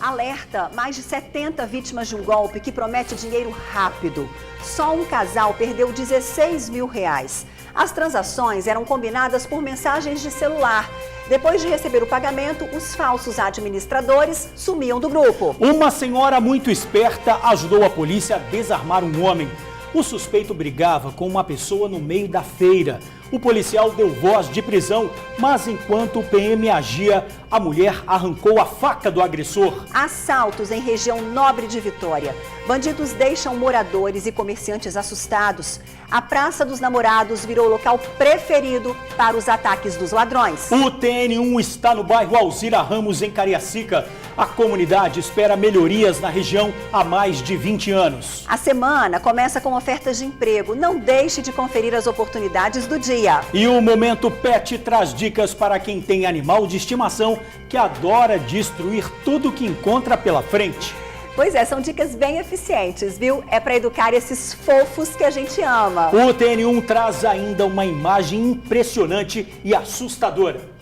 alerta mais de 70 vítimas de um golpe que promete dinheiro rápido. Só um casal perdeu 16 mil reais. As transações eram combinadas por mensagens de celular. Depois de receber o pagamento, os falsos administradores sumiam do grupo. Uma senhora muito esperta ajudou a polícia a desarmar um homem. O suspeito brigava com uma pessoa no meio da feira. O policial deu voz de prisão, mas enquanto o PM agia, a mulher arrancou a faca do agressor. Assaltos em região nobre de Vitória. Bandidos deixam moradores e comerciantes assustados. A Praça dos Namorados virou o local preferido para os ataques dos ladrões. O TN1 está no bairro Alzira Ramos, em Cariacica. A comunidade espera melhorias na região há mais de 20 anos. A semana começa com ofertas de emprego. Não deixe de conferir as oportunidades do dia. E o Momento Pet traz dicas para quem tem animal de estimação que adora destruir tudo que encontra pela frente. Pois é, são dicas bem eficientes, viu? É para educar esses fofos que a gente ama. O TN1 traz ainda uma imagem impressionante e assustadora.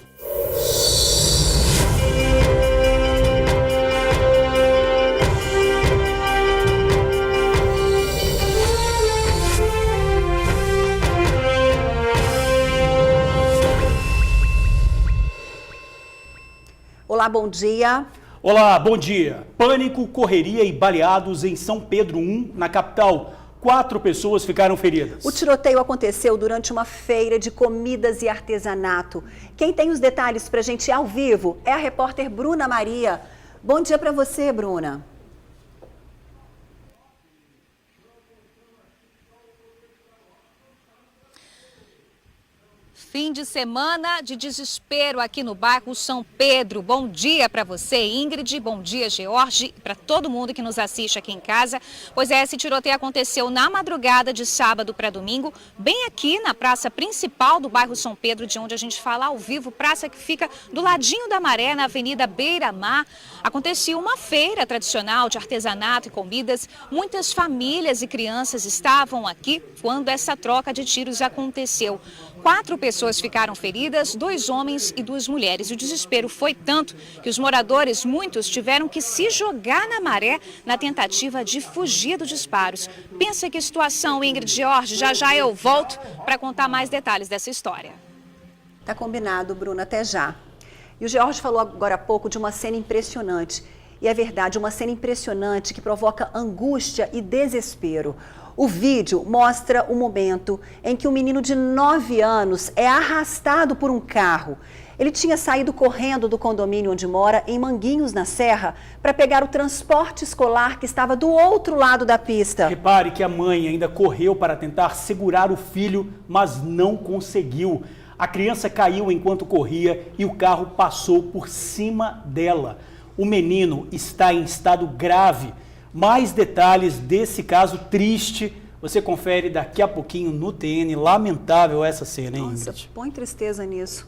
Olá, bom dia. Olá, bom dia. Pânico, correria e baleados em São Pedro I, na capital. 4 pessoas ficaram feridas. O tiroteio aconteceu durante uma feira de comidas e artesanato. Quem tem os detalhes pra gente ao vivo é a repórter Bruna Maria. Bom dia pra você, Bruna. Fim de semana de desespero aqui no bairro São Pedro. Bom dia para você, Ingrid. Bom dia, George. Para todo mundo que nos assiste aqui em casa. Pois é, esse tiroteio aconteceu na madrugada de sábado para domingo, bem aqui na praça principal do bairro São Pedro, de onde a gente fala ao vivo. Praça que fica do ladinho da Maré, na Avenida Beira-Mar. Acontecia uma feira tradicional de artesanato e comidas. Muitas famílias e crianças estavam aqui quando essa troca de tiros aconteceu. 4 pessoas ficaram feridas, 2 homens e 2 mulheres. O desespero foi tanto que os moradores, muitos, tiveram que se jogar na maré na tentativa de fugir dos disparos. Pensa que situação, Ingrid, George. Já eu volto para contar mais detalhes dessa história. Tá combinado, Bruna, até já. E o George falou agora há pouco de uma cena impressionante. E é verdade, uma cena impressionante que provoca angústia e desespero. O vídeo mostra o momento em que um menino de 9 anos é arrastado por um carro. Ele tinha saído correndo do condomínio onde mora, em Manguinhos, na Serra, para pegar o transporte escolar que estava do outro lado da pista. Repare que a mãe ainda correu para tentar segurar o filho, mas não conseguiu. A criança caiu enquanto corria e o carro passou por cima dela. O menino está em estado grave. Mais detalhes desse caso triste você confere daqui a pouquinho no TN. Lamentável essa cena, hein, Nossa, Ingrid? põe tristeza nisso.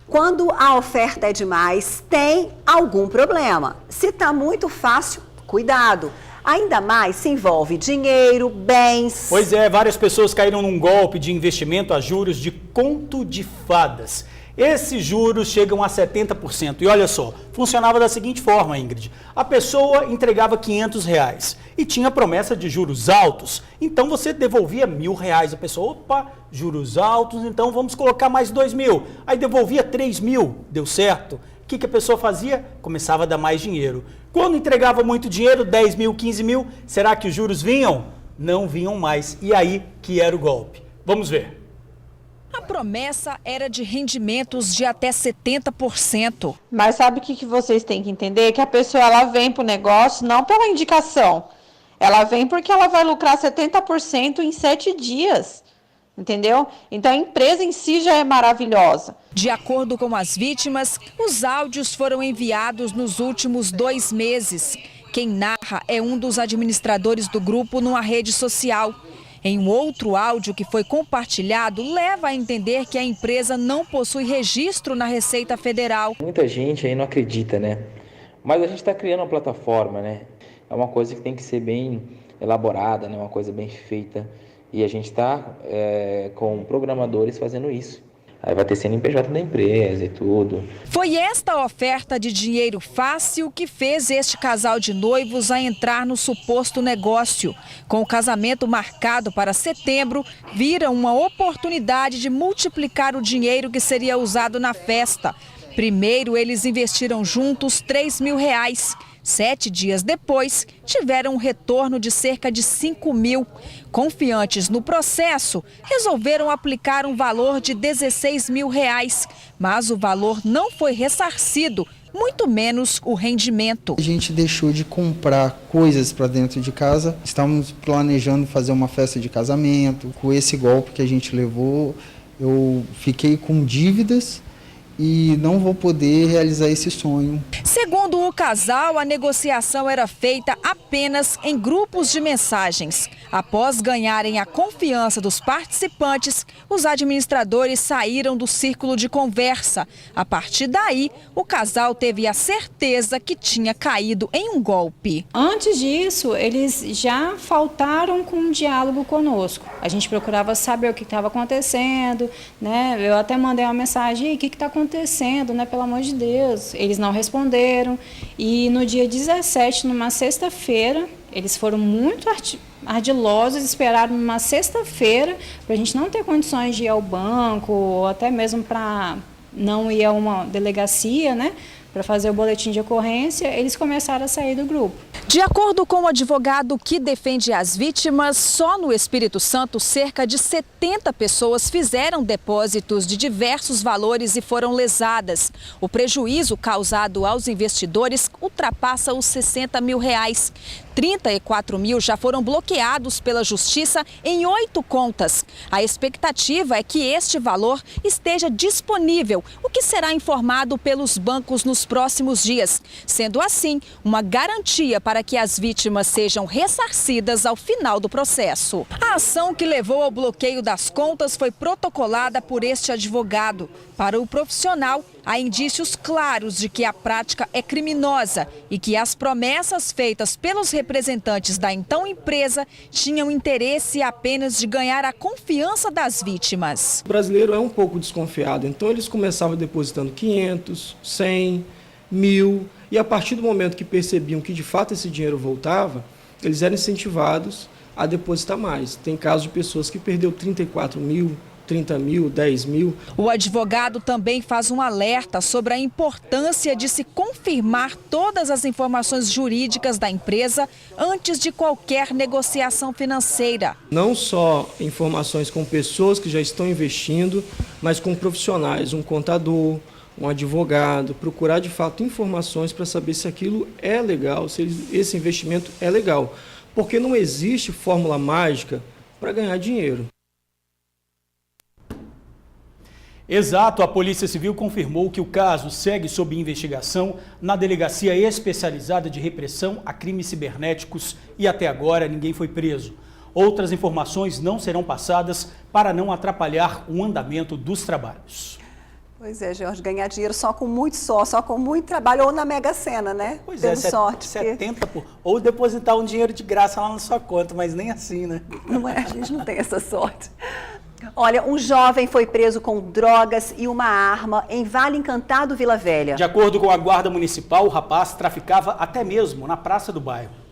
Quando a oferta é demais, tem algum problema. Se está muito fácil, cuidado. Ainda mais se envolve dinheiro, bens. Pois é, várias pessoas caíram num golpe de investimento a juros de conto de fadas. Esses juros chegam a 70%. E olha só, funcionava da seguinte forma, Ingrid. A pessoa entregava R$500 e tinha promessa de juros altos. Então você devolvia R$1.000. A pessoa, opa, juros altos, então vamos colocar mais 2.000. Aí devolvia 3.000, deu certo. O que a pessoa fazia? Começava a dar mais dinheiro. Quando entregava muito dinheiro, 10.000, 15.000, será que os juros vinham? Não vinham mais. E aí que era o golpe. Vamos ver. A promessa era de rendimentos de até 70%. Mas sabe o que vocês têm que entender? Que a pessoa ela vem para o negócio não pela indicação. Ela vem porque ela vai lucrar 70% em 7 dias. Entendeu? Então a empresa em si já é maravilhosa. De acordo com as vítimas, os áudios foram enviados nos últimos 2 meses. Quem narra é um dos administradores do grupo numa rede social. Em um outro áudio que foi compartilhado, leva a entender que a empresa não possui registro na Receita Federal. Muita gente aí não acredita, né? Mas a gente está criando uma plataforma, né? É uma coisa que tem que ser bem elaborada, né? Uma coisa bem feita. E a gente está com programadores fazendo isso. Aí vai ter CNPJ da empresa e tudo. Foi esta oferta de dinheiro fácil que fez este casal de noivos a entrar no suposto negócio. Com o casamento marcado para setembro, viram uma oportunidade de multiplicar o dinheiro que seria usado na festa. Primeiro, eles investiram juntos R$3.000. 7 dias depois, tiveram um retorno de cerca de R$5.000. Confiantes no processo, resolveram aplicar um valor de R$16.000. Mas o valor não foi ressarcido, muito menos o rendimento. A gente deixou de comprar coisas para dentro de casa. Estávamos planejando fazer uma festa de casamento. Com esse golpe que a gente levou, eu fiquei com dívidas e não vou poder realizar esse sonho. Segundo o casal, a negociação era feita apenas em grupos de mensagens. Após ganharem a confiança dos participantes, os administradores saíram do círculo de conversa. A partir daí, o casal teve a certeza que tinha caído em um golpe. Antes disso, eles já faltaram com um diálogo conosco. A gente procurava saber o que estava acontecendo, né? Eu até mandei uma mensagem: o que está acontecendo, né? Pelo amor de Deus. Eles não responderam. E no dia 17, numa sexta-feira, eles foram muito ardilosos, esperaram numa sexta-feira para a gente não ter condições de ir ao banco, ou até mesmo para não ir a uma delegacia, né? Para fazer o boletim de ocorrência, eles começaram a sair do grupo. De acordo com o advogado que defende as vítimas, só no Espírito Santo cerca de 70 pessoas fizeram depósitos de diversos valores e foram lesadas. O prejuízo causado aos investidores ultrapassa os R$60.000. 34.000 já foram bloqueados pela Justiça em 8 contas. A expectativa é que este valor esteja disponível, o que será informado pelos bancos nos próximos dias. Sendo assim, uma garantia para que as vítimas sejam ressarcidas ao final do processo. A ação que levou ao bloqueio das contas foi protocolada por este advogado. Para o profissional, há indícios claros de que a prática é criminosa e que as promessas feitas pelos representantes da então empresa tinham interesse apenas de ganhar a confiança das vítimas. O brasileiro é um pouco desconfiado, então eles começavam depositando 500, 100, 1.000 e a partir do momento que percebiam que de fato esse dinheiro voltava, eles eram incentivados a depositar mais. Tem casos de pessoas que perdeu 34.000, 30.000, 10.000. O advogado também faz um alerta sobre a importância de se confirmar todas as informações jurídicas da empresa antes de qualquer negociação financeira. Não só informações com pessoas que já estão investindo, mas com profissionais, um contador, um advogado, procurar de fato informações para saber se aquilo é legal, se esse investimento é legal. Porque não existe fórmula mágica para ganhar dinheiro. Exato, a Polícia Civil confirmou que o caso segue sob investigação na Delegacia Especializada de Repressão a Crimes Cibernéticos e até agora ninguém foi preso. Outras informações não serão passadas para não atrapalhar o andamento dos trabalhos. Pois é, Jorge, ganhar dinheiro só com muito trabalho ou na Mega Sena, né? Pois Tendo é, sorte. 70 ou depositar um dinheiro de graça lá na sua conta, mas nem assim, né? Não é, a gente não tem essa sorte. Olha, um jovem foi preso com drogas e uma arma em Vale Encantado, Vila Velha. De acordo com a Guarda Municipal, o rapaz traficava até mesmo na praça do bairro.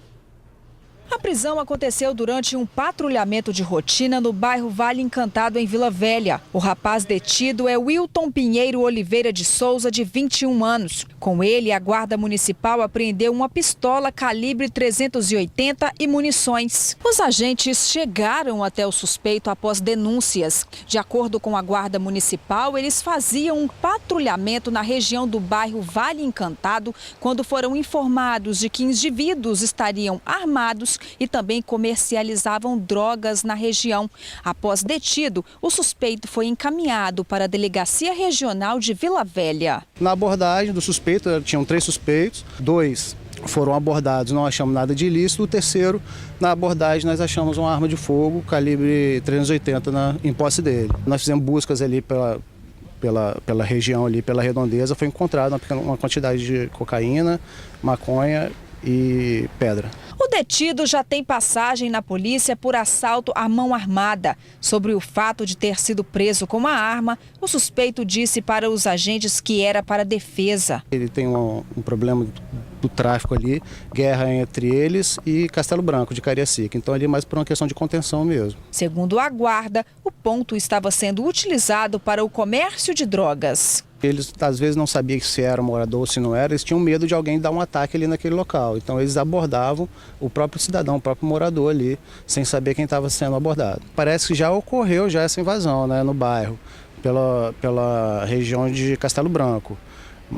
A prisão aconteceu durante um patrulhamento de rotina no bairro Vale Encantado, em Vila Velha. O rapaz detido é Wilton Pinheiro Oliveira de Souza, de 21 anos. Com ele, a Guarda Municipal apreendeu uma pistola calibre 380 e munições. Os agentes chegaram até o suspeito após denúncias. De acordo com a Guarda Municipal, eles faziam um patrulhamento na região do bairro Vale Encantado quando foram informados de que indivíduos estariam armados e também comercializavam drogas na região. Após detido, o suspeito foi encaminhado para a Delegacia Regional de Vila Velha. Na abordagem do suspeito, tinham 3 suspeitos, 2 foram abordados, não achamos nada de ilícito. O terceiro, na abordagem, nós achamos uma arma de fogo calibre 380 em posse dele. Nós fizemos buscas ali pela região, ali pela redondeza, foi encontrada uma quantidade de cocaína, maconha e pedra. O detido já tem passagem na polícia por assalto à mão armada. Sobre o fato de ter sido preso com uma arma, o suspeito disse para os agentes que era para defesa. Ele tem um problema do tráfico ali, guerra entre eles e Castelo Branco, de Cariacica. Então ali é mais por uma questão de contenção mesmo. Segundo a guarda, o ponto estava sendo utilizado para o comércio de drogas. Eles às vezes não sabiam se era morador ou se não era, eles tinham medo de alguém dar um ataque ali naquele local. Então eles abordavam o próprio cidadão, o próprio morador ali, sem saber quem estava sendo abordado. Parece que já ocorreu essa invasão, né, no bairro, pela região de Castelo Branco.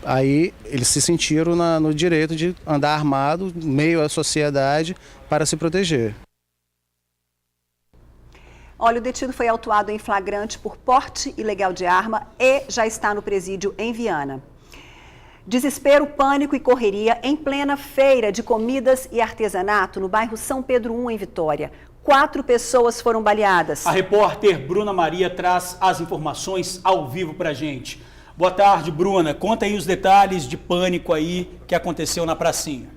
Aí eles se sentiram no direito de andar armado, meio à sociedade, para se proteger. Olha, o detido foi autuado em flagrante por porte ilegal de arma e já está no presídio em Viana. Desespero, pânico e correria em plena feira de comidas e artesanato no bairro São Pedro I, em Vitória. 4 pessoas foram baleadas. A repórter Bruna Maria traz as informações ao vivo pra gente. Boa tarde, Bruna. Conta aí os detalhes de pânico aí que aconteceu na pracinha.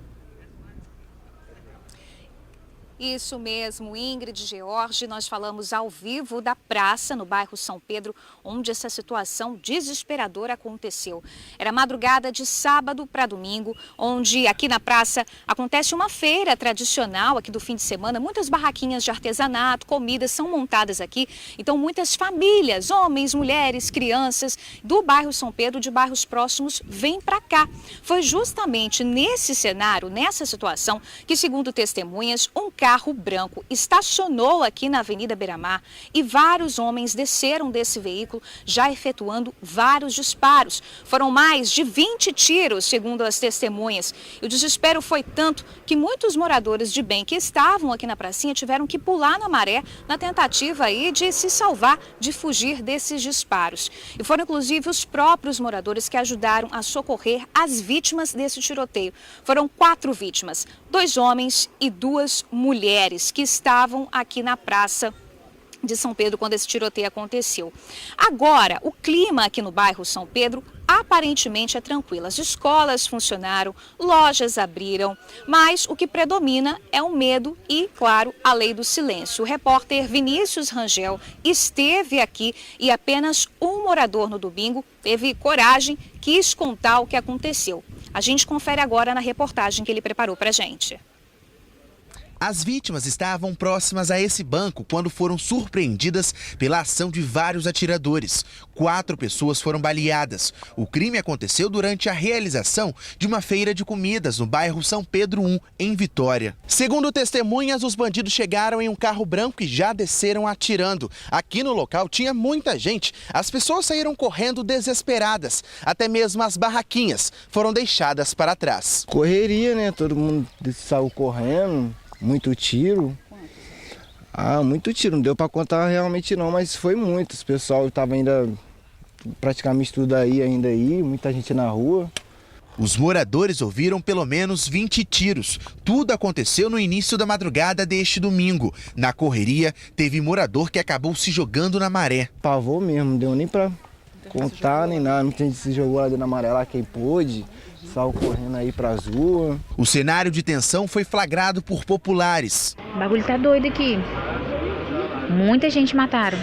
Isso mesmo, Ingrid, George, nós falamos ao vivo da praça no bairro São Pedro, onde essa situação desesperadora aconteceu. Era madrugada de sábado para domingo, onde aqui na praça acontece uma feira tradicional aqui do fim de semana. Muitas barraquinhas de artesanato, comidas são montadas aqui. Então muitas famílias, homens, mulheres, crianças do bairro São Pedro, de bairros próximos, vêm para cá. Foi justamente nesse cenário, nessa situação, que segundo testemunhas, um carro branco estacionou aqui na Avenida Beira-Mar e vários homens desceram desse veículo já efetuando vários disparos. Foram mais de 20 tiros, segundo as testemunhas. E o desespero foi tanto que muitos moradores de bem que estavam aqui na pracinha tiveram que pular na maré na tentativa aí de se salvar, de fugir desses disparos. E foram inclusive os próprios moradores que ajudaram a socorrer as vítimas desse tiroteio. Foram 4 vítimas, 2 homens e 2 mulheres que estavam aqui na praça de São Pedro quando esse tiroteio aconteceu. Agora, o clima aqui no bairro São Pedro aparentemente é tranquilo. As escolas funcionaram, lojas abriram, mas o que predomina é o medo e, claro, a lei do silêncio. O repórter Vinícius Rangel esteve aqui e apenas um morador no domingo teve coragem, quis contar o que aconteceu. A gente confere agora na reportagem que ele preparou para a gente. As vítimas estavam próximas a esse banco quando foram surpreendidas pela ação de vários atiradores. 4 pessoas foram baleadas. O crime aconteceu durante a realização de uma feira de comidas no bairro São Pedro I, em Vitória. Segundo testemunhas, os bandidos chegaram em um carro branco e já desceram atirando. Aqui no local tinha muita gente. As pessoas saíram correndo desesperadas. Até mesmo as barraquinhas foram deixadas para trás. Correria, né? Todo mundo saiu correndo. Muito tiro. Muito tiro. Não deu para contar realmente não, mas foi muito. O pessoal estava ainda praticamente tudo aí, muita gente na rua. Os moradores ouviram pelo menos 20 tiros. Tudo aconteceu no início da madrugada deste domingo. Na correria, teve morador que acabou se jogando na maré. Pavor mesmo, não deu nem para contar nem nada. Muita gente se jogou lá na maré, lá quem pôde. Saiu correndo aí pras ruas. O cenário de tensão foi flagrado por populares. O bagulho tá doido aqui. Muita gente mataram.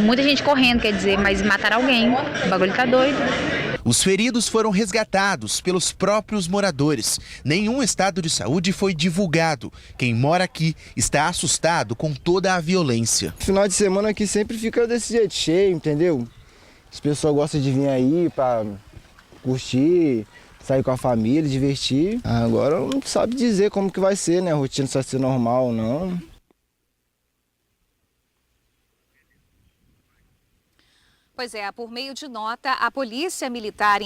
Muita gente correndo, quer dizer, mas mataram alguém. O bagulho tá doido. Os feridos foram resgatados pelos próprios moradores. Nenhum estado de saúde foi divulgado. Quem mora aqui está assustado com toda a violência. Final de semana aqui sempre fica desse jeito, cheio, entendeu? As pessoas gostam de vir aí pra curtir, sair com a família, divertir. Agora não sabe dizer como que vai ser, né? A rotina se vai ser normal ou não. Pois é, por meio de nota, a Polícia Militar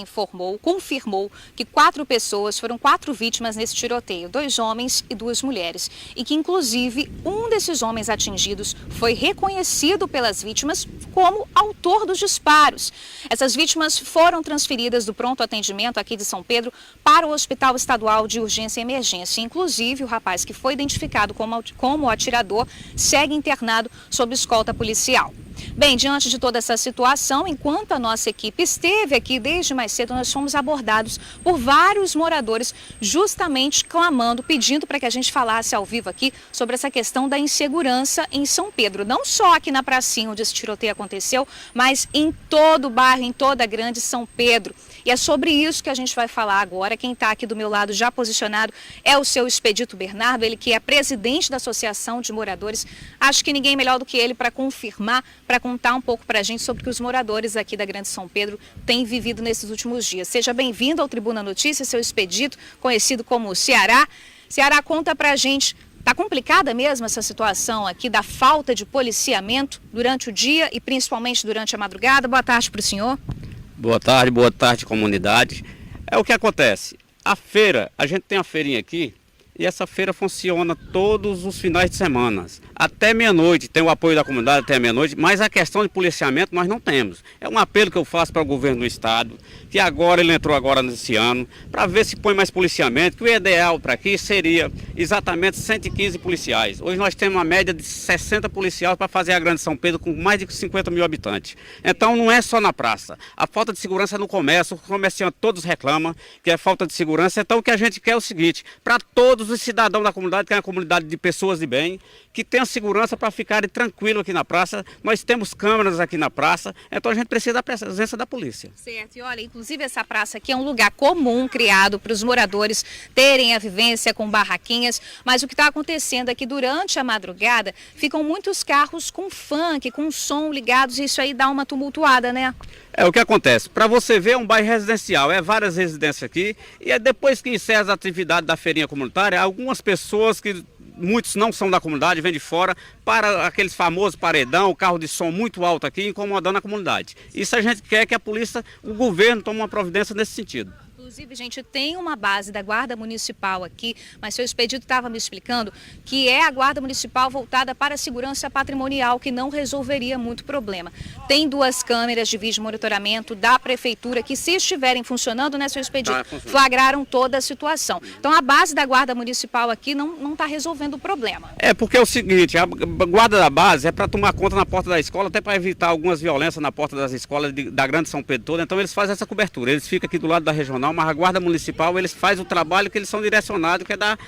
confirmou que 4 pessoas foram 4 vítimas nesse tiroteio, 2 homens e 2 mulheres. E que, inclusive, um desses homens atingidos foi reconhecido pelas vítimas como autor dos disparos. Essas vítimas foram transferidas do pronto atendimento aqui de São Pedro para o Hospital Estadual de Urgência e Emergência. Inclusive, o rapaz que foi identificado como atirador segue internado sob escolta policial. Bem, diante de toda essa situação, enquanto a nossa equipe esteve aqui desde mais cedo, nós fomos abordados por vários moradores justamente clamando, pedindo para que a gente falasse ao vivo aqui sobre essa questão da insegurança em São Pedro. Não só aqui na pracinha onde esse tiroteio aconteceu, mas em todo o bairro, em toda a grande São Pedro. E é sobre isso que a gente vai falar agora. Quem está aqui do meu lado já posicionado é o seu Expedito Bernardo, ele que é presidente da Associação de Moradores. Acho que ninguém melhor do que ele para confirmar, para contar um pouco para a gente sobre o que os moradores aqui da Grande São Pedro têm vivido nesses últimos dias. Seja bem-vindo ao Tribuna Notícias, seu Expedito, conhecido como Ceará. Ceará, conta para a gente, está complicada mesmo essa situação aqui da falta de policiamento durante o dia e principalmente durante a madrugada? Boa tarde para o senhor. Boa tarde, comunidade. É o que acontece. A feira, a gente tem a feirinha aqui e essa feira funciona todos os finais de semana. Até meia-noite, tem o apoio da comunidade até meia-noite, mas a questão de policiamento nós não temos. É um apelo que eu faço para o governo do estado, que agora ele entrou agora nesse ano, para ver se põe mais policiamento, que o ideal para aqui seria exatamente 115 policiais. Hoje nós temos uma média de 60 policiais para fazer a Grande São Pedro com mais de 50 mil habitantes. Então não é só na praça. A falta de segurança no comércio, os comerciantes todos reclamam que é falta de segurança. Então o que a gente quer é o seguinte, para todos os cidadãos da comunidade, que é uma comunidade de pessoas de bem, que tenham segurança para ficarem tranquilos aqui na praça. Nós temos câmeras aqui na praça, então a gente precisa da presença da polícia. Certo, e olha, inclusive essa praça aqui é um lugar comum criado para os moradores terem a vivência com barraquinhas, mas o que está acontecendo é que durante a madrugada ficam muitos carros com funk, com som ligados e isso aí dá uma tumultuada, né? É o que acontece, para você ver é um bairro residencial, é várias residências aqui e é depois que encerra as atividades da feirinha comunitária, algumas pessoas que muitos não são da comunidade, vêm de fora, para aqueles famosos paredão, carro de som muito alto aqui, incomodando a comunidade. Isso a gente quer que a polícia, o governo tome uma providência nesse sentido. Inclusive, gente, tem uma base da Guarda Municipal aqui, mas seu Expedito estava me explicando que é a Guarda Municipal voltada para a segurança patrimonial, que não resolveria muito problema. Tem 2 câmeras de vídeo monitoramento da Prefeitura que, se estiverem funcionando, né, seu Expedito, flagraram toda a situação. Então, a base da Guarda Municipal aqui não está resolvendo o problema. É porque é o seguinte, a guarda da base é para tomar conta na porta da escola, até para evitar algumas violências na porta das escolas da Grande São Pedro toda, então eles fazem essa cobertura. Eles ficam aqui do lado da regional, mas a Guarda Municipal, eles fazem o trabalho que eles são direcionados, que é da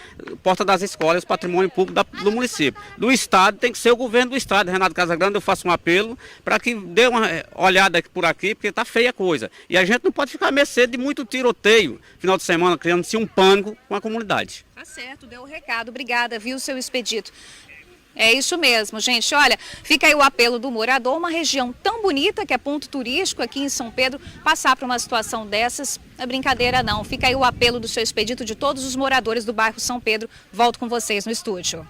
porta das escolas, patrimônio público do município. Do Estado tem que ser o governo do Estado. Renato Casagrande, eu faço um apelo para que dê uma olhada por aqui, porque está feia a coisa. E a gente não pode ficar à mercê de muito tiroteio, final de semana, criando-se um pânico com a comunidade. Tá certo, deu o recado. Obrigada, viu, seu Expedito. É isso mesmo, gente. Olha, fica aí o apelo do morador, uma região tão bonita que é ponto turístico aqui em São Pedro, passar por uma situação dessas não é brincadeira não. Fica aí o apelo do seu Expedito de todos os moradores do bairro São Pedro. Volto com vocês no estúdio.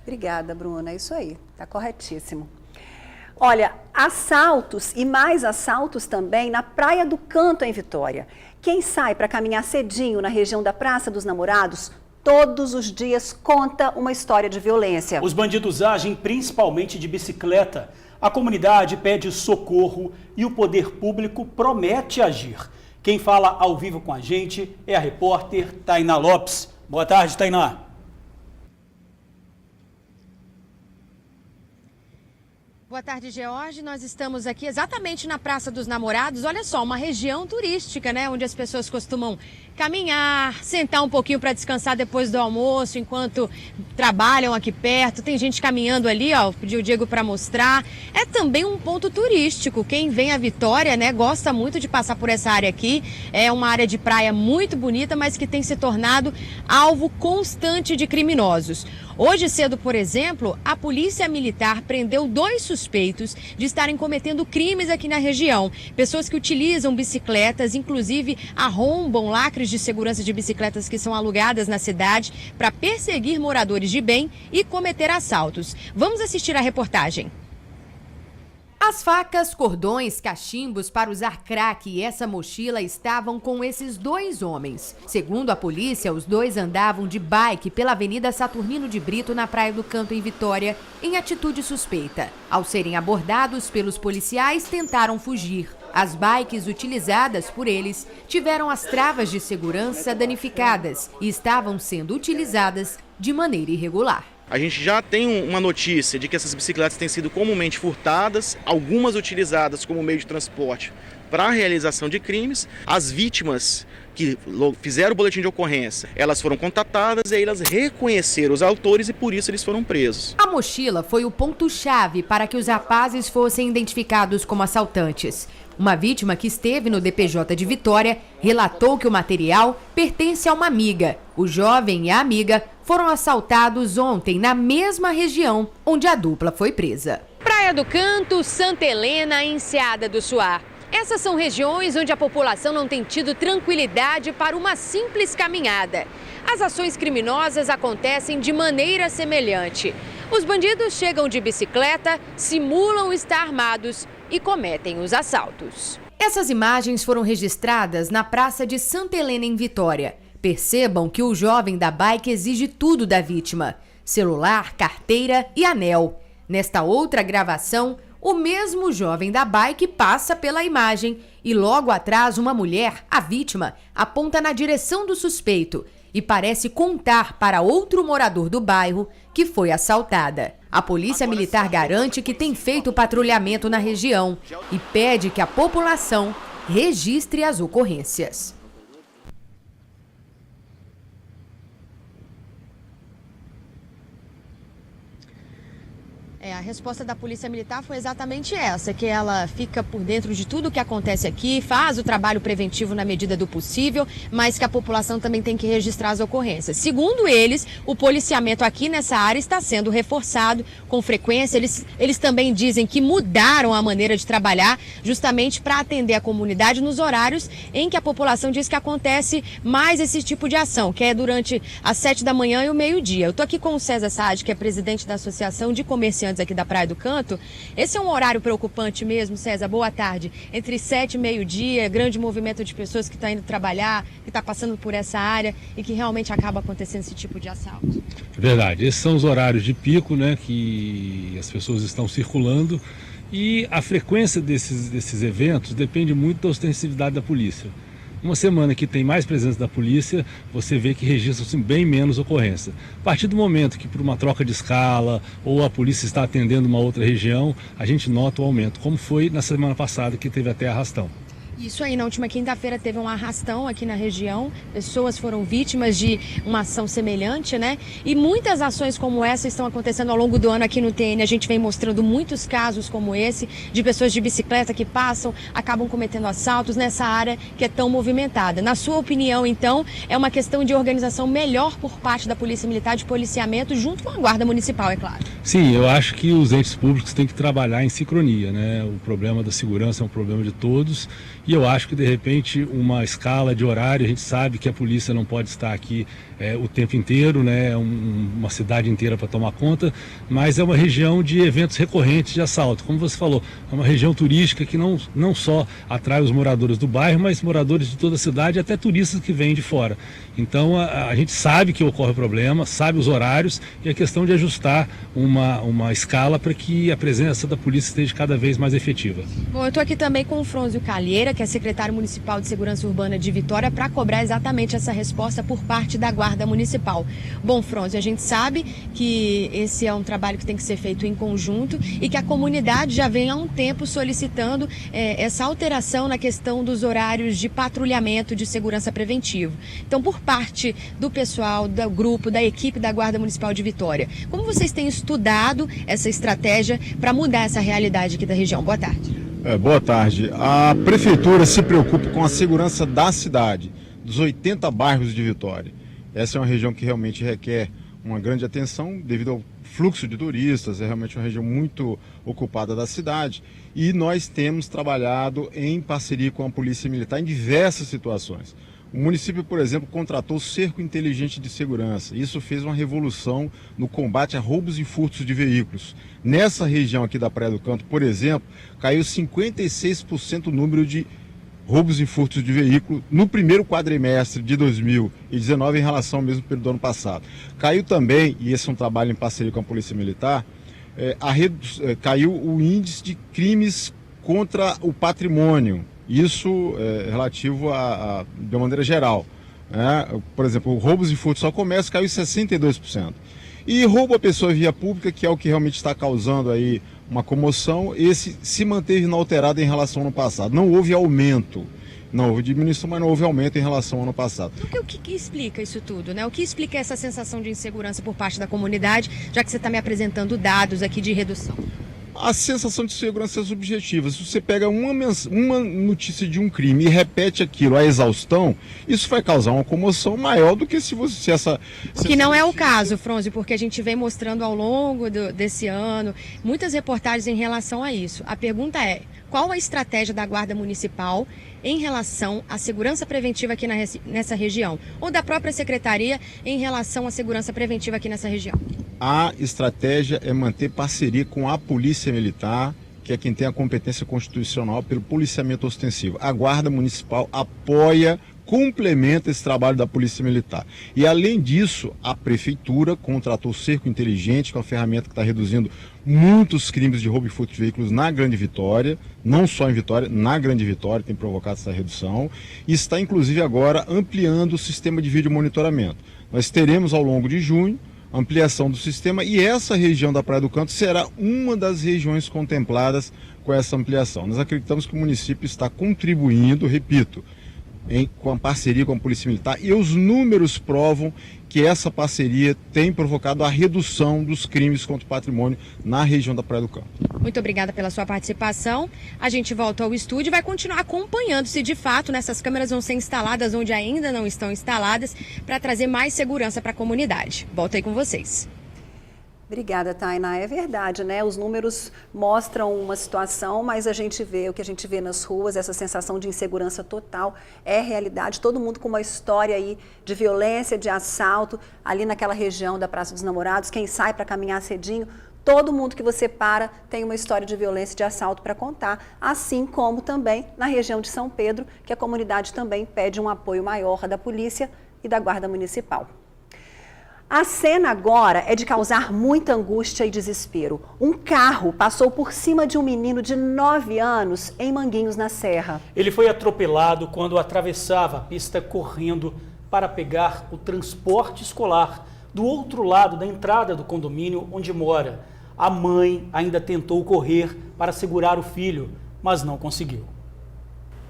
Obrigada, Bruna. É isso aí, tá corretíssimo. Olha, assaltos e mais assaltos também na Praia do Canto, em Vitória. Quem sai para caminhar cedinho na região da Praça dos Namorados todos os dias conta uma história de violência. Os bandidos agem principalmente de bicicleta. A comunidade pede socorro e o poder público promete agir. Quem fala ao vivo com a gente é a repórter Tainá Lopes. Boa tarde, Tainá. Boa tarde, George. Nós estamos aqui exatamente na Praça dos Namorados. Olha só, uma região turística, né? Onde as pessoas costumam caminhar, sentar um pouquinho para descansar depois do almoço, enquanto trabalham aqui perto. Tem gente caminhando ali, ó, pediu o Diego para mostrar. É também um ponto turístico. Quem vem a Vitória, né, gosta muito de passar por essa área aqui. É uma área de praia muito bonita, mas que tem se tornado alvo constante de criminosos. Hoje cedo, por exemplo, a Polícia Militar prendeu 2 suspeitos de estarem cometendo crimes aqui na região. Pessoas que utilizam bicicletas, inclusive arrombam lacres de segurança de bicicletas que são alugadas na cidade para perseguir moradores de bem e cometer assaltos. Vamos assistir a reportagem. As facas, cordões, cachimbos para usar crack e essa mochila estavam com esses 2 homens. Segundo a polícia, os 2 andavam de bike pela Avenida Saturnino de Brito, na Praia do Canto, em Vitória, em atitude suspeita. Ao serem abordados pelos policiais, tentaram fugir. As bikes utilizadas por eles tiveram as travas de segurança danificadas e estavam sendo utilizadas de maneira irregular. A gente já tem uma notícia de que essas bicicletas têm sido comumente furtadas, algumas utilizadas como meio de transporte para a realização de crimes. As vítimas que fizeram o boletim de ocorrência, elas foram contatadas e aí elas reconheceram os autores e por isso eles foram presos. A mochila foi o ponto-chave para que os rapazes fossem identificados como assaltantes. Uma vítima que esteve no DPJ de Vitória relatou que o material pertence a uma amiga. O jovem e a amiga foram assaltados ontem na mesma região onde a dupla foi presa. Praia do Canto, Santa Helena e Enseada do Suar. Essas são regiões onde a população não tem tido tranquilidade para uma simples caminhada. As ações criminosas acontecem de maneira semelhante. Os bandidos chegam de bicicleta, simulam estar armados e cometem os assaltos. Essas imagens foram registradas na Praça de Santa Helena, em Vitória. Percebam que o jovem da bike exige tudo da vítima: celular, carteira e anel. Nesta outra gravação, o mesmo jovem da bike passa pela imagem e logo atrás uma mulher, a vítima, aponta na direção do suspeito e parece contar para outro morador do bairro que foi assaltada. A Polícia Militar garante que tem feito patrulhamento na região e pede que a população registre as ocorrências. A resposta da Polícia Militar foi exatamente essa, que ela fica por dentro de tudo o que acontece aqui, faz o trabalho preventivo na medida do possível, mas que a população também tem que registrar as ocorrências. Segundo eles, o policiamento aqui nessa área está sendo reforçado com frequência. Eles também dizem que mudaram a maneira de trabalhar justamente para atender a comunidade nos horários em que a população diz que acontece mais esse tipo de ação, que é durante as 7 da manhã e o meio-dia. Eu estou aqui com o César Saad, que é presidente da Associação de Comerciantes aqui da Praia do Canto. Esse é um horário preocupante mesmo, César? Boa tarde. Entre 7 e meio-dia, grande movimento de pessoas que estão indo trabalhar, que está passando por essa área e que realmente acaba acontecendo esse tipo de assalto. Verdade. Esses são os horários de pico, né, que as pessoas estão circulando, e a frequência desses eventos depende muito da ostensividade da polícia. Uma semana que tem mais presença da polícia, você vê que registram-se bem menos ocorrência. A partir do momento que por uma troca de escala ou a polícia está atendendo uma outra região, a gente nota o aumento, como foi na semana passada que teve até arrastão. Isso aí, na última quinta-feira teve um arrastão aqui na região, pessoas foram vítimas de uma ação semelhante, né? E muitas ações como essa estão acontecendo ao longo do ano aqui no TN. A gente vem mostrando muitos casos como esse, de pessoas de bicicleta que passam, acabam cometendo assaltos nessa área que é tão movimentada. Na sua opinião, então, é uma questão de organização melhor por parte da Polícia Militar, de policiamento, junto com a Guarda Municipal, é claro? Sim, eu acho que os entes públicos têm que trabalhar em sincronia, né? O problema da segurança é um problema de todos. E eu acho que, de repente, uma escala de horário, a gente sabe que a polícia não pode estar aqui o tempo inteiro, né? Uma cidade inteira para tomar conta, mas é uma região de eventos recorrentes de assalto. Como você falou, é uma região turística que não só atrai os moradores do bairro, mas moradores de toda a cidade e até turistas que vêm de fora. Então, a gente sabe que ocorre problema, sabe os horários e a questão de ajustar uma escala para que a presença da polícia esteja cada vez mais efetiva. Bom, eu estou aqui também com o Frônzio Calheira, que é secretário municipal de Segurança Urbana de Vitória, para cobrar exatamente essa resposta por parte da Guarda Municipal. Bom, Frônzio, a gente sabe que esse é um trabalho que tem que ser feito em conjunto e que a comunidade já vem há um tempo solicitando essa alteração na questão dos horários de patrulhamento de segurança preventivo. Então, por parte do pessoal, do grupo, da equipe da Guarda Municipal de Vitória, como vocês têm estudado essa estratégia para mudar essa realidade aqui da região? Boa tarde. Boa tarde. A Prefeitura se preocupa com a segurança da cidade, dos 80 bairros de Vitória. Essa é uma região que realmente requer uma grande atenção devido ao fluxo de turistas, é realmente uma região muito ocupada da cidade e nós temos trabalhado em parceria com a Polícia Militar em diversas situações. O município, por exemplo, contratou o Cerco Inteligente de Segurança. Isso fez uma revolução no combate a roubos e furtos de veículos. Nessa região aqui da Praia do Canto, por exemplo, caiu 56% o número de roubos e furtos de veículo no primeiro quadrimestre de 2019 em relação ao mesmo período do ano passado. Caiu também, e esse é um trabalho em parceria com a Polícia Militar, caiu o índice de crimes contra o patrimônio. Isso é relativo de uma maneira geral. Por exemplo, roubos e furtos ao comércio caiu 62%. E roubo à pessoa via pública, que é o que realmente está causando aí uma comoção, esse se manteve inalterado em relação ao ano passado. Não houve aumento, não houve diminuição, mas não houve aumento em relação ao ano passado. Então, o que explica isso tudo, né? O que explica essa sensação de insegurança por parte da comunidade, já que você está me apresentando dados aqui de redução? A sensação de segurança é subjetiva. Se você pega uma notícia de um crime e repete aquilo à exaustão, isso vai causar uma comoção maior do que se essa... Que não é o caso, Fronzi, porque a gente vem mostrando ao longo desse ano muitas reportagens em relação a isso. A pergunta é, qual a estratégia da Guarda Municipal em relação à segurança preventiva aqui nessa região? Ou da própria Secretaria em relação à segurança preventiva aqui nessa região? A estratégia é manter parceria com a Polícia Militar, que é quem tem a competência constitucional pelo policiamento ostensivo. A Guarda Municipal apoia, complementa esse trabalho da Polícia Militar. E além disso, a Prefeitura contratou o Cerco Inteligente, que é uma ferramenta que está reduzindo muitos crimes de roubo e furto de veículos na Grande Vitória, não só em Vitória, na Grande Vitória tem provocado essa redução, e está inclusive agora ampliando o sistema de vídeo monitoramento. Nós teremos ao longo de junho ampliação do sistema e essa região da Praia do Canto será uma das regiões contempladas com essa ampliação. Nós acreditamos que o município está contribuindo, repito, com a parceria com a Polícia Militar, e os números provam que essa parceria tem provocado a redução dos crimes contra o patrimônio na região da Praia do Canto. Muito obrigada pela sua participação. A gente volta ao estúdio e vai continuar acompanhando se de fato nessas câmeras vão ser instaladas onde ainda não estão instaladas para trazer mais segurança para a comunidade. Volto aí com vocês. Obrigada, Tainá. É verdade, né? Os números mostram uma situação, mas o que a gente vê nas ruas, essa sensação de insegurança total, é realidade. Todo mundo com uma história aí de violência, de assalto, ali naquela região da Praça dos Namorados, quem sai para caminhar cedinho, todo mundo que você para tem uma história de violência e de assalto para contar, assim como também na região de São Pedro, que a comunidade também pede um apoio maior da polícia e da Guarda Municipal. A cena agora é de causar muita angústia e desespero. Um carro passou por cima de um menino de 9 anos em Manguinhos, na Serra. Ele foi atropelado quando atravessava a pista correndo para pegar o transporte escolar do outro lado da entrada do condomínio onde mora. A mãe ainda tentou correr para segurar o filho, mas não conseguiu.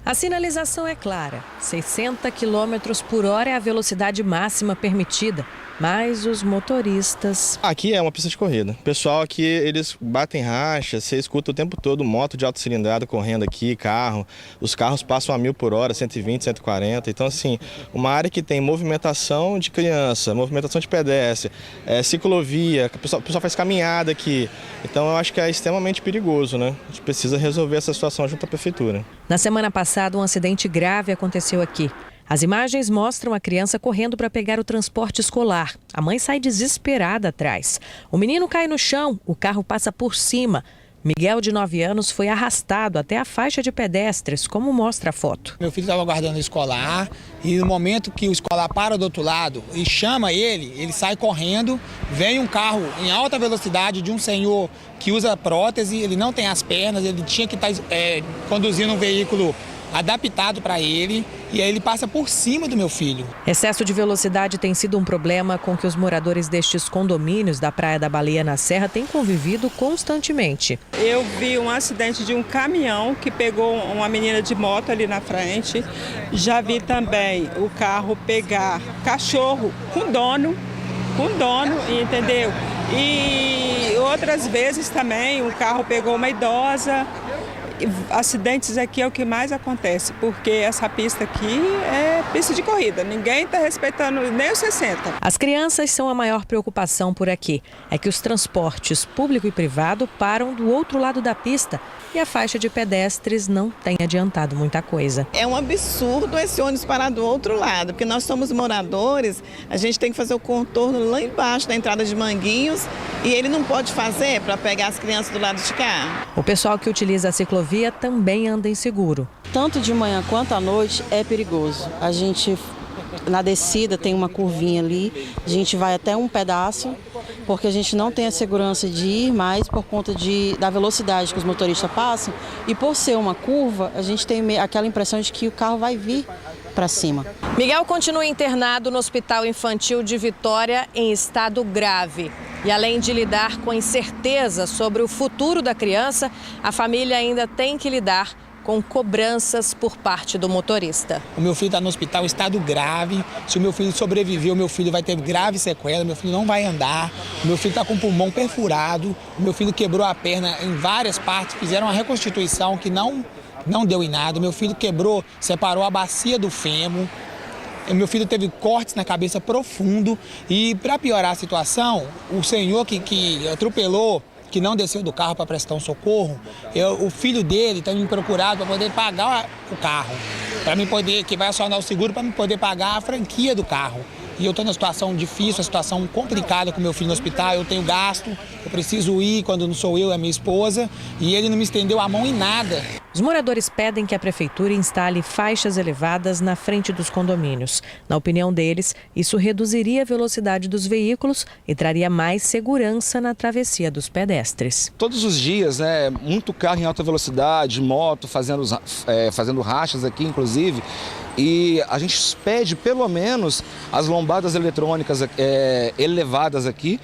A sinalização é clara, 60 km por hora é a velocidade máxima permitida, mas os motoristas... Aqui é uma pista de corrida. O pessoal aqui, eles batem racha, você escuta o tempo todo moto de alta cilindrada correndo aqui, carro. Os carros passam a 1000 por hora, 120, 140. Então, assim, uma área que tem movimentação de criança, movimentação de pedestre, ciclovia, o pessoal faz caminhada aqui. Então, eu acho que é extremamente perigoso, né? A gente precisa resolver essa situação junto à prefeitura. Na semana passada, um acidente grave aconteceu aqui. As imagens mostram a criança correndo para pegar o transporte escolar. A mãe sai desesperada atrás. O menino cai no chão, o carro passa por cima. Miguel, de 9 anos, foi arrastado até a faixa de pedestres, como mostra a foto. Meu filho estava aguardando o escolar e no momento que o escolar para do outro lado e chama ele sai correndo, vem um carro em alta velocidade de um senhor que usa prótese, ele não tem as pernas, ele tinha que estar conduzindo um veículo adaptado para ele, e aí ele passa por cima do meu filho. Excesso de velocidade tem sido um problema com que os moradores destes condomínios da Praia da Baleia, na Serra, têm convivido constantemente. Eu vi um acidente de um caminhão que pegou uma menina de moto ali na frente. Já vi também o carro pegar cachorro com dono, entendeu? E outras vezes também o carro pegou uma idosa. Acidentes aqui é o que mais acontece, porque essa pista aqui é pista de corrida, ninguém está respeitando nem os 60. As crianças são a maior preocupação por aqui. É que os transportes público e privado param do outro lado da pista e a faixa de pedestres não tem adiantado muita coisa. É um absurdo esse ônibus parar do outro lado, porque nós somos moradores, a gente tem que fazer o contorno lá embaixo da entrada de Manguinhos e ele não pode fazer para pegar as crianças do lado de cá. O pessoal que utiliza a ciclovia também anda inseguro. Tanto de manhã quanto à noite é perigoso. A gente, na descida, tem uma curvinha ali, a gente vai até um pedaço, porque a gente não tem a segurança de ir mais por conta da velocidade que os motoristas passam. E por ser uma curva, a gente tem aquela impressão de que o carro vai vir para cima. Miguel continua internado no Hospital Infantil de Vitória em estado grave. E além de lidar com a incerteza sobre o futuro da criança, a família ainda tem que lidar com cobranças por parte do motorista. O meu filho está no hospital em estado grave. Se o meu filho sobreviver, o meu filho vai ter grave sequela, meu filho não vai andar. O meu filho está com o pulmão perfurado. O meu filho quebrou a perna em várias partes, fizeram uma reconstituição que não deu em nada. O meu filho quebrou, separou a bacia do fêmur. O meu filho teve cortes na cabeça profundo. E para piorar a situação, o senhor que atropelou, que não desceu do carro para prestar um socorro, o filho dele está me procurado para poder pagar o carro, para mim poder, que vai acionar o seguro para me poder pagar a franquia do carro. E eu estou numa situação difícil, uma situação complicada com meu filho no hospital, eu tenho gasto, eu preciso ir quando não sou eu, é minha esposa, e ele não me estendeu a mão em nada. Os moradores pedem que a prefeitura instale faixas elevadas na frente dos condomínios. Na opinião deles, isso reduziria a velocidade dos veículos e traria mais segurança na travessia dos pedestres. Todos os dias, muito carro em alta velocidade, moto fazendo rachas aqui, inclusive. E a gente pede pelo menos as lombadas eletrônicas elevadas aqui,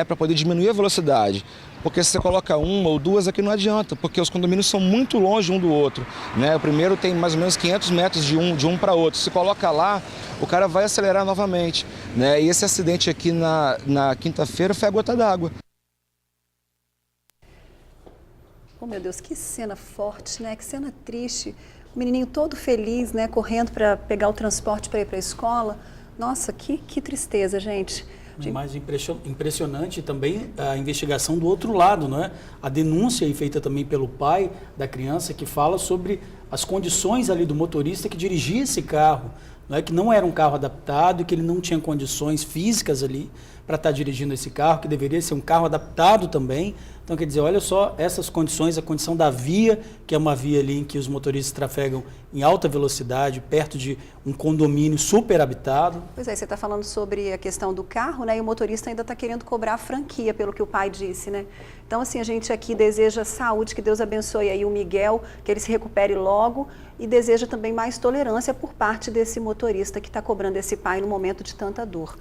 para poder diminuir a velocidade. Porque se você coloca uma ou duas aqui não adianta, porque os condomínios são muito longe um do outro. O primeiro tem mais ou menos 500 metros de um para outro. Se coloca lá, o cara vai acelerar novamente. E esse acidente aqui na quinta-feira foi a gota d'água. Oh, meu Deus, que cena forte, que cena triste. O menininho todo feliz, correndo para pegar o transporte para ir para a escola. Nossa, que tristeza, gente. Mais impressionante também a investigação do outro lado, não é? A denúncia feita também pelo pai da criança, que fala sobre as condições ali do motorista que dirigia esse carro, não é? Que não era um carro adaptado e que ele não tinha condições físicas ali para estar dirigindo esse carro, que deveria ser um carro adaptado também. Então, quer dizer, olha só essas condições, a condição da via, que é uma via ali em que os motoristas trafegam em alta velocidade, perto de um condomínio super habitado. Pois é, você está falando sobre a questão do carro, e o motorista ainda está querendo cobrar a franquia, pelo que o pai disse, Então, assim, a gente aqui deseja saúde, que Deus abençoe aí o Miguel, que ele se recupere logo, e deseja também mais tolerância por parte desse motorista que está cobrando esse pai no momento de tanta dor.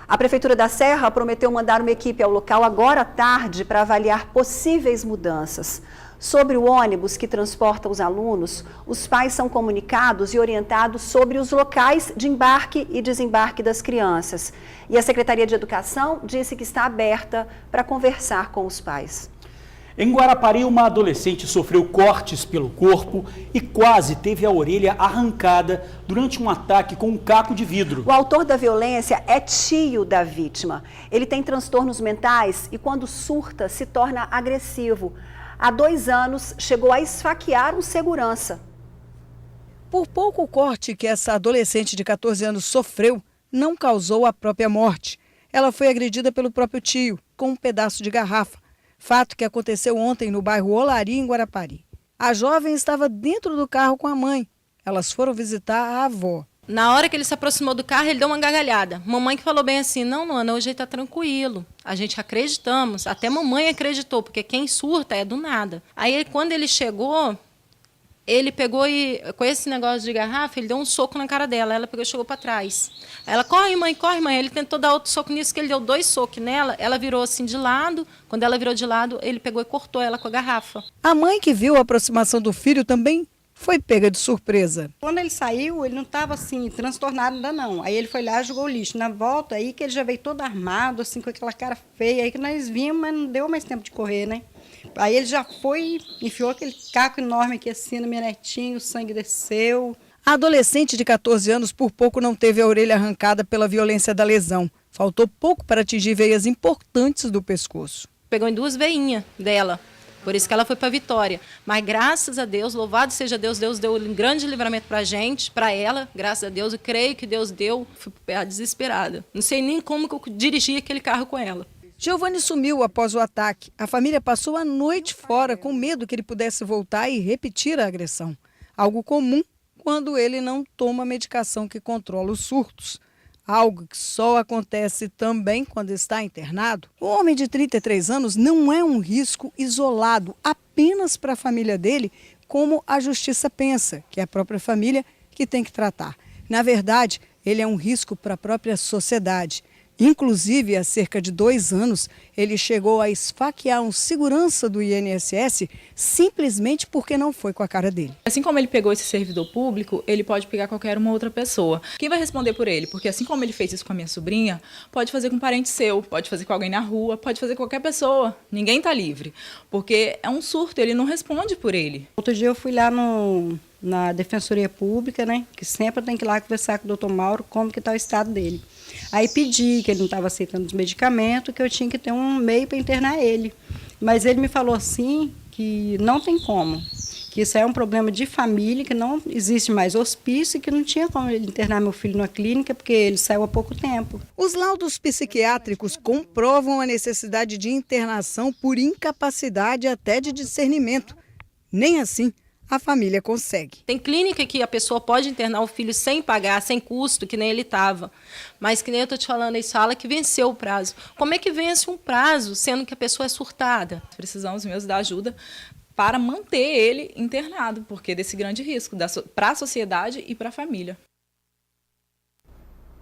A Prefeitura da Serra prometeu mandar uma equipe ao local agora à tarde para avaliar possíveis mudanças. Sobre o ônibus que transporta os alunos, os pais são comunicados e orientados sobre os locais de embarque e desembarque das crianças. E a Secretaria de Educação disse que está aberta para conversar com os pais. Em Guarapari, uma adolescente sofreu cortes pelo corpo e quase teve a orelha arrancada durante um ataque com um caco de vidro. O autor da violência é tio da vítima. Ele tem transtornos mentais e, quando surta, se torna agressivo. Há 2 anos, chegou a esfaquear um segurança. Por pouco, o corte que essa adolescente de 14 anos sofreu não causou a própria morte. Ela foi agredida pelo próprio tio, com um pedaço de garrafa. Fato que aconteceu ontem no bairro Olaria, em Guarapari. A jovem estava dentro do carro com a mãe. Elas foram visitar a avó. Na hora que ele se aproximou do carro, ele deu uma gargalhada. Mamãe que falou bem assim, não, Luana, hoje ele está tranquilo. A gente acreditamos, até mamãe acreditou, porque quem surta é do nada. Aí, quando ele chegou, ele pegou e, com esse negócio de garrafa, ele deu um soco na cara dela. Ela pegou e chegou para trás. Ela, corre, mãe, corre, mãe. Ele tentou dar outro soco nisso, que ele deu 2 socos nela. Ela virou assim de lado. Quando ela virou de lado, ele pegou e cortou ela com a garrafa. A mãe que viu a aproximação do filho também foi pega de surpresa. Quando ele saiu, ele não estava assim, transtornado ainda não. Aí ele foi lá e jogou o lixo. Na volta, aí que ele já veio todo armado, assim, com aquela cara feia. Aí que nós vimos, mas não deu mais tempo de correr, Aí ele já foi, enfiou aquele caco enorme aqui assim no meu netinho, o sangue desceu. A adolescente de 14 anos por pouco não teve a orelha arrancada pela violência da lesão. Faltou pouco para atingir veias importantes do pescoço. Pegou em 2 veinhas dela, por isso que ela foi para Vitória. Mas graças a Deus, louvado seja Deus, Deus deu um grande livramento para a gente, para ela, graças a Deus. Eu creio que Deus deu, fui desesperada. Não sei nem como que eu dirigi aquele carro com ela. Giovanni sumiu após o ataque. A família passou a noite fora com medo que ele pudesse voltar e repetir a agressão. Algo comum quando ele não toma a medicação que controla os surtos. Algo que só acontece também quando está internado. O homem de 33 anos não é um risco isolado apenas para a família dele, como a justiça pensa, que é a própria família que tem que tratar. Na verdade, ele é um risco para a própria sociedade. Inclusive, há cerca de 2 anos, ele chegou a esfaquear um segurança do INSS simplesmente porque não foi com a cara dele. Assim como ele pegou esse servidor público, ele pode pegar qualquer uma outra pessoa. Quem vai responder por ele? Porque assim como ele fez isso com a minha sobrinha, pode fazer com um parente seu, pode fazer com alguém na rua, pode fazer com qualquer pessoa. Ninguém está livre, porque é um surto, ele não responde por ele. Outro dia eu fui lá na Defensoria Pública, né, que sempre tem que ir lá conversar com o doutor Mauro como que está o estado dele. Aí pedi que ele não estava aceitando os medicamentos, que eu tinha que ter um meio para internar ele. Mas ele me falou assim que não tem como, que isso é um problema de família, que não existe mais hospício e que não tinha como ele internar meu filho na clínica, porque ele saiu há pouco tempo. Os laudos psiquiátricos comprovam a necessidade de internação por incapacidade até de discernimento. Nem assim a família consegue. Tem clínica que a pessoa pode internar o filho sem pagar, sem custo, que nem ele estava. Mas que nem eu estou te falando, eles falam que venceu o prazo. Como é que vence um prazo, sendo que a pessoa é surtada? Precisamos mesmo da ajuda para manter ele internado, porque desse grande risco para a sociedade e para a família.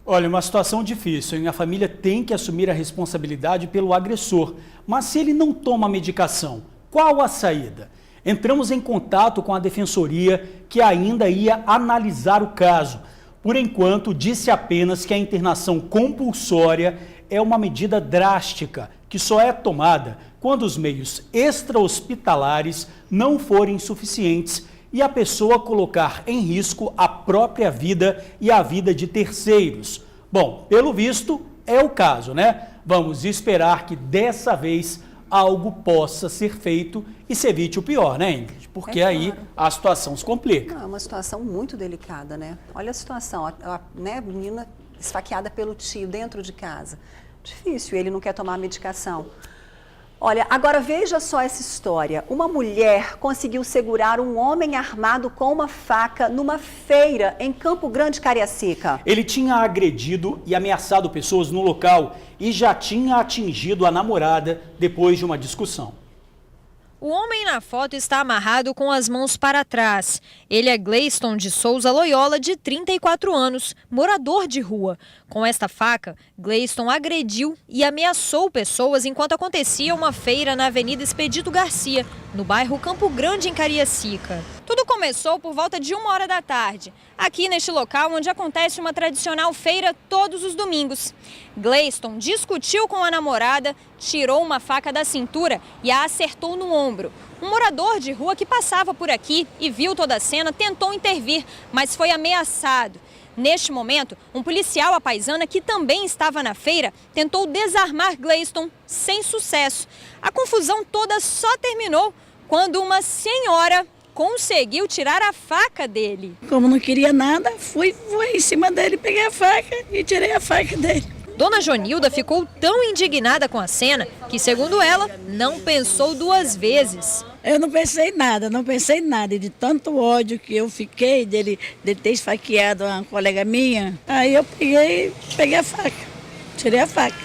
Olha, uma situação difícil, hein? A família tem que assumir a responsabilidade pelo agressor. Mas se ele não toma a medicação, qual a saída? Entramos em contato com a Defensoria, que ainda ia analisar o caso. Por enquanto, disse apenas que a internação compulsória é uma medida drástica, que só é tomada quando os meios extra-hospitalares não forem suficientes e a pessoa colocar em risco a própria vida e a vida de terceiros. Bom, pelo visto, é o caso, né? Vamos esperar que dessa vez algo possa ser feito e se evite o pior, né, Ingrid? Porque aí a situação se complica. É uma situação muito delicada, né? Olha a situação, a menina esfaqueada pelo tio dentro de casa. Difícil, ele não quer tomar a medicação. Olha, agora veja só essa história. Uma mulher conseguiu segurar um homem armado com uma faca numa feira em Campo Grande, Cariacica. Ele tinha agredido e ameaçado pessoas no local e já tinha atingido a namorada depois de uma discussão. O homem na foto está amarrado com as mãos para trás. Ele é Gleiston de Souza Loyola, de 34 anos, morador de rua. Com esta faca, Gleiston agrediu e ameaçou pessoas enquanto acontecia uma feira na Avenida Expedito Garcia, no bairro Campo Grande, em Cariacica. Tudo começou por volta de 1h da tarde, aqui neste local onde acontece uma tradicional feira todos os domingos. Gleiston discutiu com a namorada, tirou uma faca da cintura e a acertou no ombro. Um morador de rua que passava por aqui e viu toda a cena tentou intervir, mas foi ameaçado. Neste momento, um policial à paisana que também estava na feira tentou desarmar Gleiston sem sucesso. A confusão toda só terminou quando uma senhora conseguiu tirar a faca dele. Como não queria nada, fui em cima dele, peguei a faca e tirei a faca dele. Dona Jonilda ficou tão indignada com a cena que, segundo ela, não pensou 2 vezes. Eu não pensei nada, de tanto ódio que eu fiquei dele ter esfaqueado uma colega minha. Aí eu peguei a faca, tirei a faca.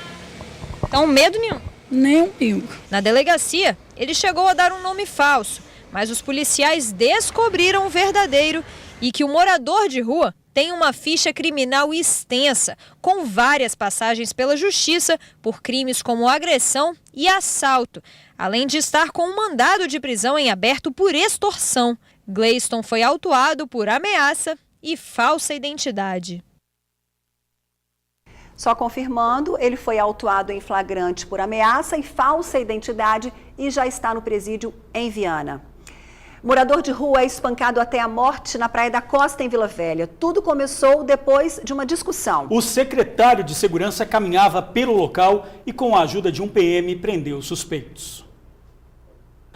Então, medo nenhum? Nem um pingo. Na delegacia, ele chegou a dar um nome falso, mas os policiais descobriram o verdadeiro e que o morador de rua tem uma ficha criminal extensa, com várias passagens pela justiça por crimes como agressão e assalto, além de estar com um mandado de prisão em aberto por extorsão. Gleiston foi autuado por ameaça e falsa identidade. Só confirmando, ele foi autuado em flagrante por ameaça e falsa identidade e já está no presídio em Viana. Morador de rua é espancado até a morte na Praia da Costa, em Vila Velha. Tudo começou depois de uma discussão. O secretário de Segurança caminhava pelo local e, com a ajuda de um PM, prendeu os suspeitos.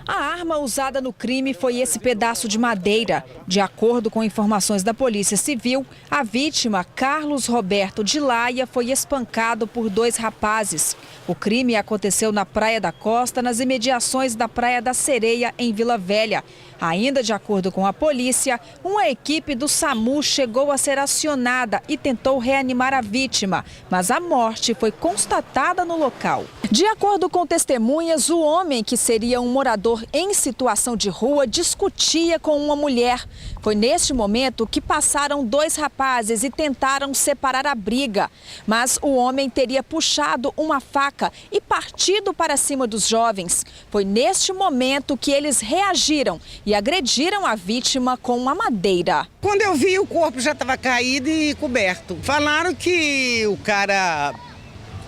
A arma usada no crime foi esse pedaço de madeira. De acordo com informações da Polícia Civil, a vítima, Carlos Roberto de Laia, foi espancado por 2 rapazes. O crime aconteceu na Praia da Costa, nas imediações da Praia da Sereia, em Vila Velha. Ainda de acordo com a polícia, uma equipe do SAMU chegou a ser acionada e tentou reanimar a vítima, mas a morte foi constatada no local. De acordo com testemunhas, o homem, que seria um morador em situação de rua, discutia com uma mulher. Foi neste momento que passaram 2 rapazes e tentaram separar a briga, mas o homem teria puxado uma faca e partido para cima dos jovens. Foi neste momento que eles reagiram e agrediram a vítima com uma madeira. Quando eu vi, o corpo já estava caído e coberto. Falaram que o cara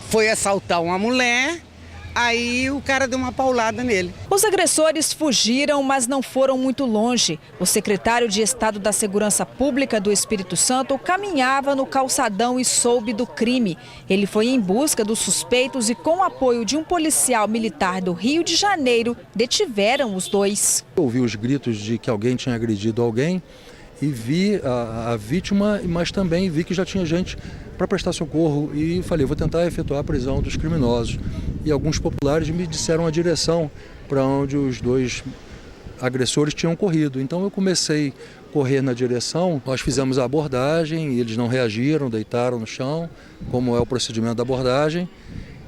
foi assaltar uma mulher, aí o cara deu uma paulada nele. Os agressores fugiram, mas não foram muito longe. O secretário de Estado da Segurança Pública do Espírito Santo caminhava no calçadão e soube do crime. Ele foi em busca dos suspeitos e, com o apoio de um policial militar do Rio de Janeiro, detiveram os 2. Ouvi os gritos de que alguém tinha agredido alguém e vi a vítima, mas também vi que já tinha gente para prestar socorro e falei, vou tentar efetuar a prisão dos criminosos. E alguns populares me disseram a direção para onde os 2 agressores tinham corrido. Então eu comecei a correr na direção, nós fizemos a abordagem, eles não reagiram, deitaram no chão, como é o procedimento da abordagem.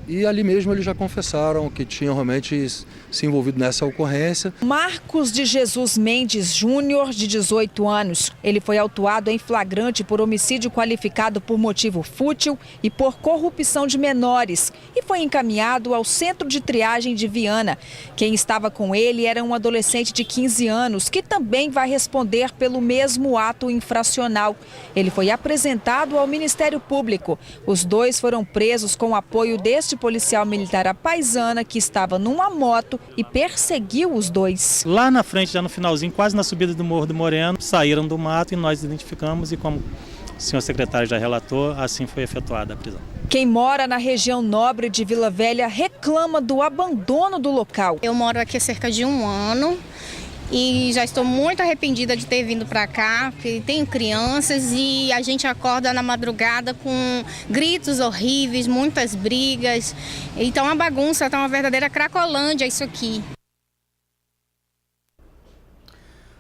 E ali mesmo eles já confessaram que tinham realmente se envolvido nessa ocorrência. Marcos de Jesus Mendes Júnior, de 18 anos. Ele foi autuado em flagrante por homicídio qualificado por motivo fútil e por corrupção de menores e foi encaminhado ao Centro de Triagem de Viana. Quem estava com ele era um adolescente de 15 anos que também vai responder pelo mesmo ato infracional. Ele foi apresentado ao Ministério Público. Os 2 foram presos com o apoio deste policial militar à paisana que estava numa moto e perseguiu os 2. Lá na frente, já no finalzinho, quase na subida do Morro do Moreno, saíram do mato e nós identificamos e, como o senhor secretário já relatou, assim foi efetuada a prisão. Quem mora na região nobre de Vila Velha reclama do abandono do local. Eu moro aqui há cerca de 1 ano. E já estou muito arrependida de ter vindo para cá, porque tenho crianças e a gente acorda na madrugada com gritos horríveis, muitas brigas. Então a bagunça está uma verdadeira cracolândia isso aqui.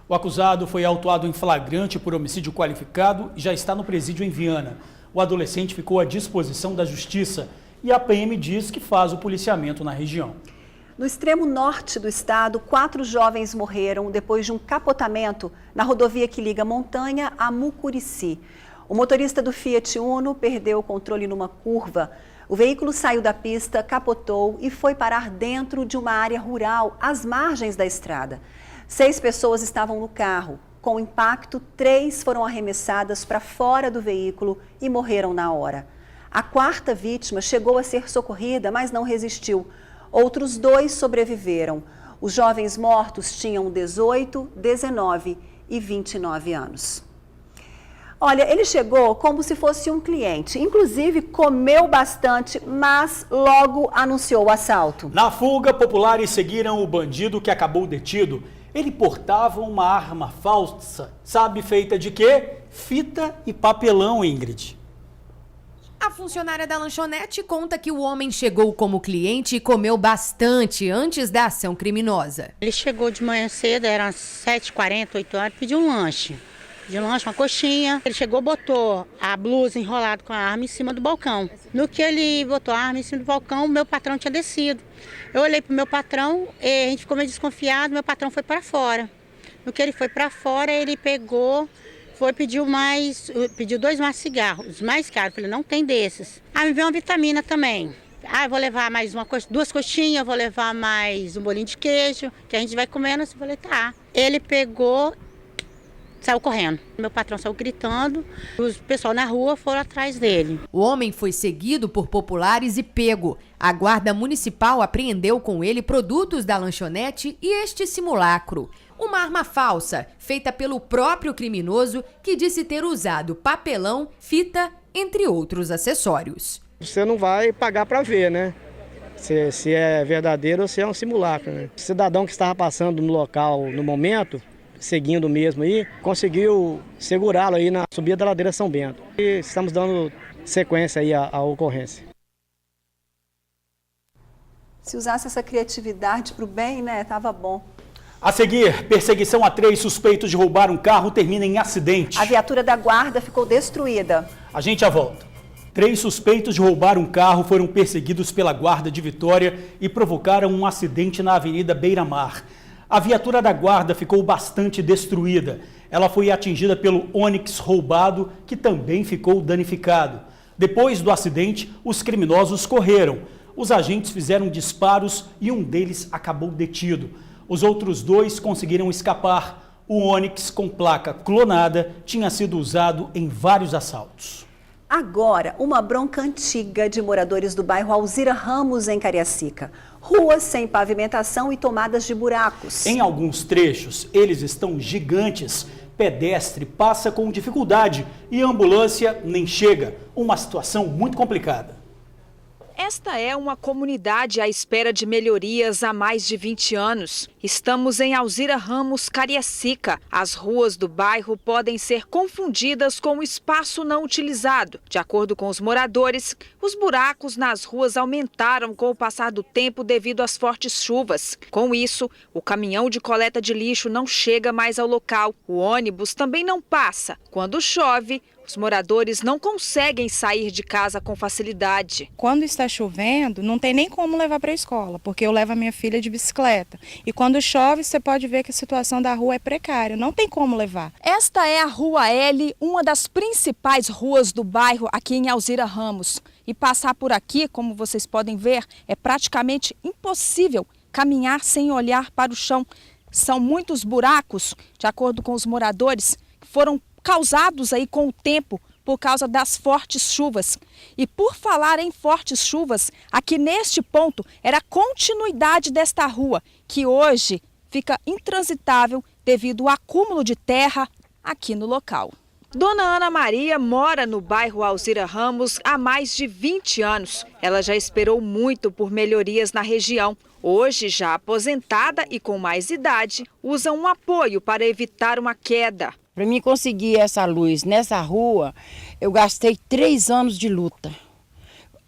O acusado foi autuado em flagrante por homicídio qualificado e já está no presídio em Viana. O adolescente ficou à disposição da justiça e a PM diz que faz o policiamento na região. No extremo norte do estado, 4 jovens morreram depois de um capotamento na rodovia que liga Montanha a Mucurici. O motorista do Fiat Uno perdeu o controle numa curva. O veículo saiu da pista, capotou e foi parar dentro de uma área rural, às margens da estrada. 6 pessoas estavam no carro. Com o impacto, 3 foram arremessadas para fora do veículo e morreram na hora. A 4ª vítima chegou a ser socorrida, mas não resistiu. Outros 2 sobreviveram. Os jovens mortos tinham 18, 19 e 29 anos. Olha, ele chegou como se fosse um cliente. Inclusive, comeu bastante, mas logo anunciou o assalto. Na fuga, populares seguiram o bandido que acabou detido. Ele portava uma arma falsa. Sabe feita de quê? Fita e papelão, Ingrid. A funcionária da lanchonete conta que o homem chegou como cliente e comeu bastante antes da ação criminosa. Ele chegou de manhã cedo, eram 7h40, 8 horas, pediu um lanche. Pediu um lanche, uma coxinha. Ele chegou, botou a blusa enrolada com a arma em cima do balcão. No que ele botou a arma em cima do balcão, meu patrão tinha descido. Eu olhei pro meu patrão, a gente ficou meio desconfiado, meu patrão foi para fora. No que ele foi para fora, ele pegou... pediu 2 mais cigarros, mais caros. Falei, não tem desses. Me veio uma vitamina também. Eu vou levar mais 2 coxinhas, vou levar mais um bolinho de queijo, que a gente vai comendo. Eu falei, tá. Ele pegou, saiu correndo. Meu patrão saiu gritando, os pessoal na rua foram atrás dele. O homem foi seguido por populares e pego. A guarda municipal apreendeu com ele produtos da lanchonete e este simulacro. Uma arma falsa, feita pelo próprio criminoso, que disse ter usado papelão, fita, entre outros acessórios. Você não vai pagar para ver, né? Se é verdadeiro ou se é um simulacro, né? O cidadão que estava passando no local no momento, seguindo mesmo aí, conseguiu segurá-lo aí na subida da ladeira São Bento. E estamos dando sequência aí à ocorrência. Se usasse essa criatividade para o bem, né? Tava bom. A seguir, perseguição a 3 suspeitos de roubar um carro termina em acidente. A viatura da guarda ficou destruída. A gente já volta. 3 suspeitos de roubar um carro foram perseguidos pela guarda de Vitória e provocaram um acidente na Avenida Beira-Mar. A viatura da guarda ficou bastante destruída. Ela foi atingida pelo Onix roubado, que também ficou danificado. Depois do acidente, os criminosos correram. Os agentes fizeram disparos e um deles acabou detido. Os outros 2 conseguiram escapar. O Onix, com placa clonada, tinha sido usado em vários assaltos. Agora, uma bronca antiga de moradores do bairro Alzira Ramos, em Cariacica. Ruas sem pavimentação e tomadas de buracos. Em alguns trechos, eles estão gigantes. Pedestre passa com dificuldade e a ambulância nem chega. Uma situação muito complicada. Esta é uma comunidade à espera de melhorias há mais de 20 anos. Estamos em Alzira Ramos, Cariacica. As ruas do bairro podem ser confundidas com o espaço não utilizado. De acordo com os moradores, os buracos nas ruas aumentaram com o passar do tempo devido às fortes chuvas. Com isso, o caminhão de coleta de lixo não chega mais ao local. O ônibus também não passa. Quando chove, os moradores não conseguem sair de casa com facilidade. Quando está chovendo, não tem nem como levar para a escola, porque eu levo a minha filha de bicicleta. E quando chove, você pode ver que a situação da rua é precária, não tem como levar. Esta é a Rua L, uma das principais ruas do bairro aqui em Alzira Ramos. E passar por aqui, como vocês podem ver, é praticamente impossível caminhar sem olhar para o chão. São muitos buracos, de acordo com os moradores, que foram causados aí com o tempo por causa das fortes chuvas. E por falar em fortes chuvas, aqui neste ponto era a continuidade desta rua, que hoje fica intransitável devido ao acúmulo de terra aqui no local. Dona Ana Maria mora no bairro Alzira Ramos há mais de 20 anos. Ela já esperou muito por melhorias na região. Hoje, já aposentada e com mais idade, usa um apoio para evitar uma queda. Para mim conseguir essa luz nessa rua, eu gastei 3 anos de luta.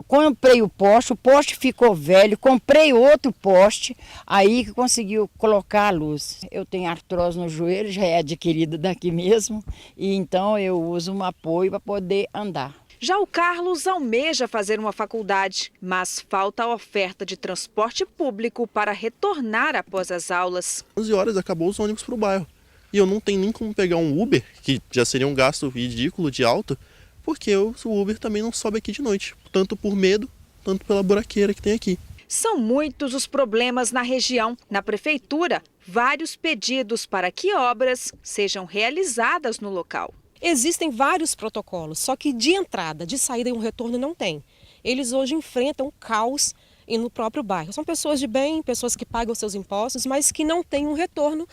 Comprei o poste ficou velho, comprei outro poste, aí que conseguiu colocar a luz. Eu tenho artrose no joelho, já é adquirida daqui mesmo, e então eu uso um apoio para poder andar. Já o Carlos almeja fazer uma faculdade, mas falta a oferta de transporte público para retornar após as aulas. 11 horas acabou os ônibus para o bairro. E eu não tenho nem como pegar um Uber, que já seria um gasto ridículo de alto, porque o Uber também não sobe aqui de noite, tanto por medo, tanto pela buraqueira que tem aqui. São muitos os problemas na região. Na prefeitura, vários pedidos para que obras sejam realizadas no local. Existem vários protocolos, só que de entrada, de saída e um retorno não tem. Eles hoje enfrentam caos e no próprio bairro. São pessoas de bem, pessoas que pagam seus impostos, mas que não têm um retorno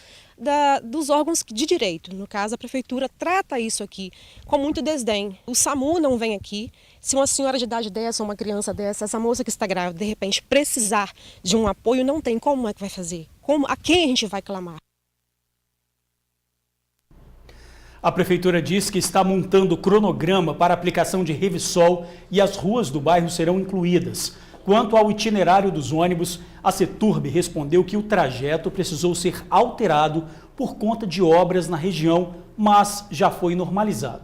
dos órgãos de direito. No caso, a prefeitura trata isso aqui com muito desdém. O SAMU não vem aqui. Se uma senhora de idade dessa, uma criança dessa, essa moça que está grávida, de repente precisar de um apoio, não tem. Como é que vai fazer? A quem a gente vai clamar? A prefeitura diz que está montando cronograma para aplicação de Revisol e as ruas do bairro serão incluídas. Quanto ao itinerário dos ônibus, a Ceturb respondeu que o trajeto precisou ser alterado por conta de obras na região, mas já foi normalizado.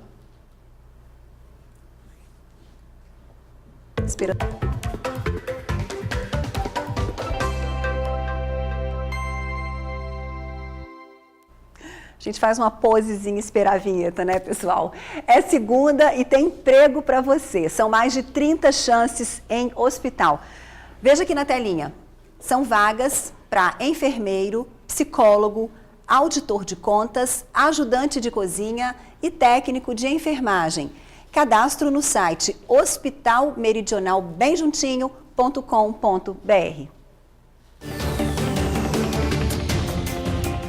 A gente faz uma posezinha e esperar a vinheta, né, pessoal? É segunda e tem emprego para você. São mais de 30 chances em hospital. Veja aqui na telinha. São vagas para enfermeiro, psicólogo, auditor de contas, ajudante de cozinha e técnico de enfermagem. Cadastro no site hospitalmeridionalbemjuntinho.com.br.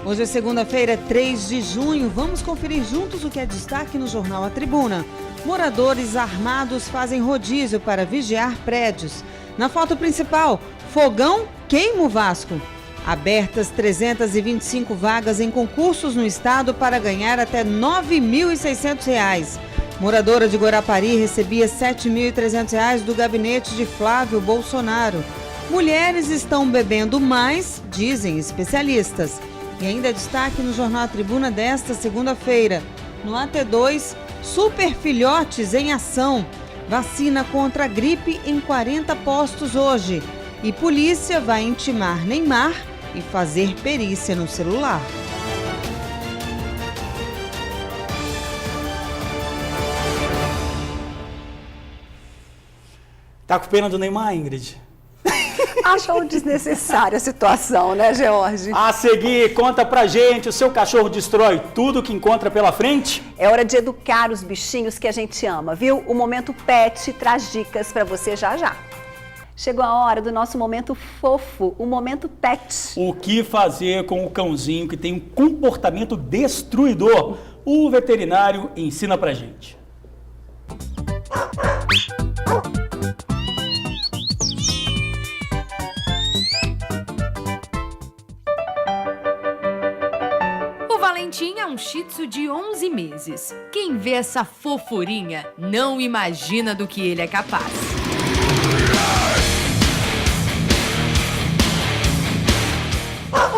Hoje é segunda-feira, 3 de junho. Vamos conferir juntos o que é destaque no jornal A Tribuna. Moradores armados fazem rodízio para vigiar prédios. Na foto principal, fogão queima o Vasco. Abertas 325 vagas em concursos no estado para ganhar até R$ 9.600. Moradora de Guarapari recebia R$ 7.300 do gabinete de Flávio Bolsonaro. Mulheres estão bebendo mais, dizem especialistas. E ainda é destaque no Jornal A Tribuna desta segunda-feira. No AT2, super filhotes em ação. Vacina contra a gripe em 40 postos hoje. E polícia vai intimar Neymar e fazer perícia no celular. Tá com pena do Neymar, Ingrid? Achou desnecessária a situação, né, George? A seguir, conta pra gente, o seu cachorro destrói tudo que encontra pela frente? É hora de educar os bichinhos que a gente ama, viu? O Momento Pet traz dicas pra você já já. Chegou a hora do nosso momento fofo, o Momento Pet. O que fazer com o cãozinho que tem um comportamento destruidor? O veterinário ensina pra gente. Valentim é um shih tzu de 11 meses. Quem vê essa fofurinha não imagina do que ele é capaz.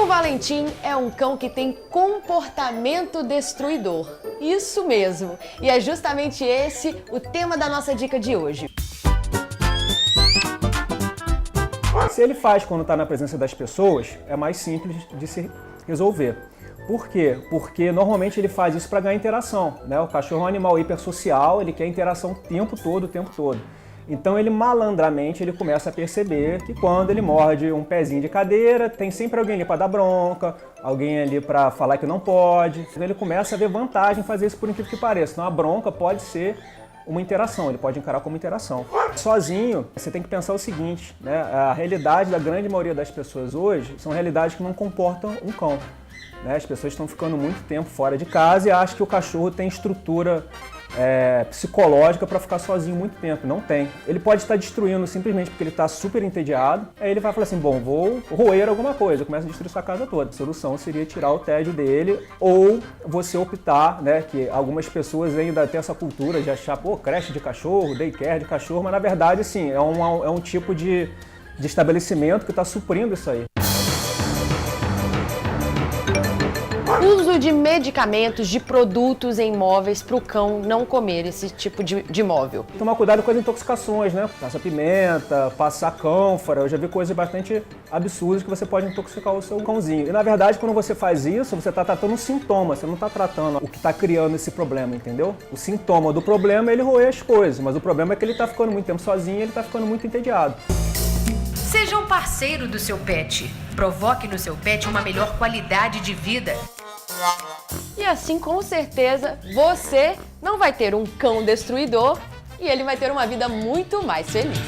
O Valentim é um cão que tem comportamento destruidor. Isso mesmo. E é justamente esse o tema da nossa dica de hoje. Se ele faz quando está na presença das pessoas, é mais simples de se resolver. Por quê? Porque normalmente ele faz isso para ganhar interação, né? O cachorro é um animal hipersocial, ele quer interação o tempo todo. Então ele malandramente ele começa a perceber que quando ele morde um pezinho de cadeira, tem sempre alguém ali para dar bronca, alguém ali para falar que não pode. Então ele começa a ver vantagem em fazer isso, por incrível que pareça. Então a bronca pode ser uma interação, ele pode encarar como interação. Sozinho, você tem que pensar o seguinte, né? A realidade da grande maioria das pessoas hoje são realidades que não comportam um cão. As pessoas estão ficando muito tempo fora de casa e acham que o cachorro tem estrutura psicológica para ficar sozinho muito tempo. Não tem. Ele pode estar destruindo simplesmente porque ele está super entediado. Aí ele vai falar assim, bom, vou roer alguma coisa. Começa a destruir sua casa toda. A solução seria tirar o tédio dele ou você optar, né, que algumas pessoas ainda têm essa cultura de achar, pô, creche de cachorro, daycare de cachorro, mas na verdade, assim, é um tipo de estabelecimento que está suprindo isso aí. Uso de medicamentos, de produtos em móveis para o cão não comer esse tipo de móvel. Tomar cuidado com as intoxicações, né? Passar pimenta, passar cânfora. Eu já vi coisas bastante absurdas que você pode intoxicar o seu cãozinho. E na verdade, quando você faz isso, você está tratando um sintoma, você não está tratando o que está criando esse problema, entendeu? O sintoma do problema é ele roer as coisas, mas o problema é que ele está ficando muito tempo sozinho e ele está ficando muito entediado. Seja um parceiro do seu pet. Provoque no seu pet uma melhor qualidade de vida. E assim, com certeza, você não vai ter um cão destruidor e ele vai ter uma vida muito mais feliz.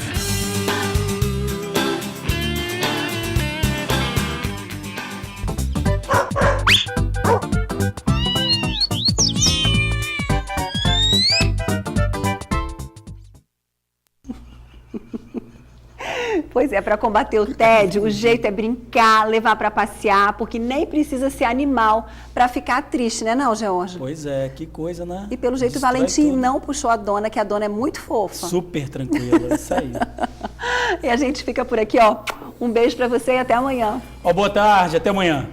Pois é, para combater o tédio, o jeito é brincar, levar para passear, porque nem precisa ser animal para ficar triste, né não, George? Pois é, que coisa, né? E pelo jeito o Valentim não puxou a dona, que a dona é muito fofa. Super tranquila, isso aí. E a gente fica por aqui, ó. Um beijo para você e até amanhã. Boa tarde, até amanhã.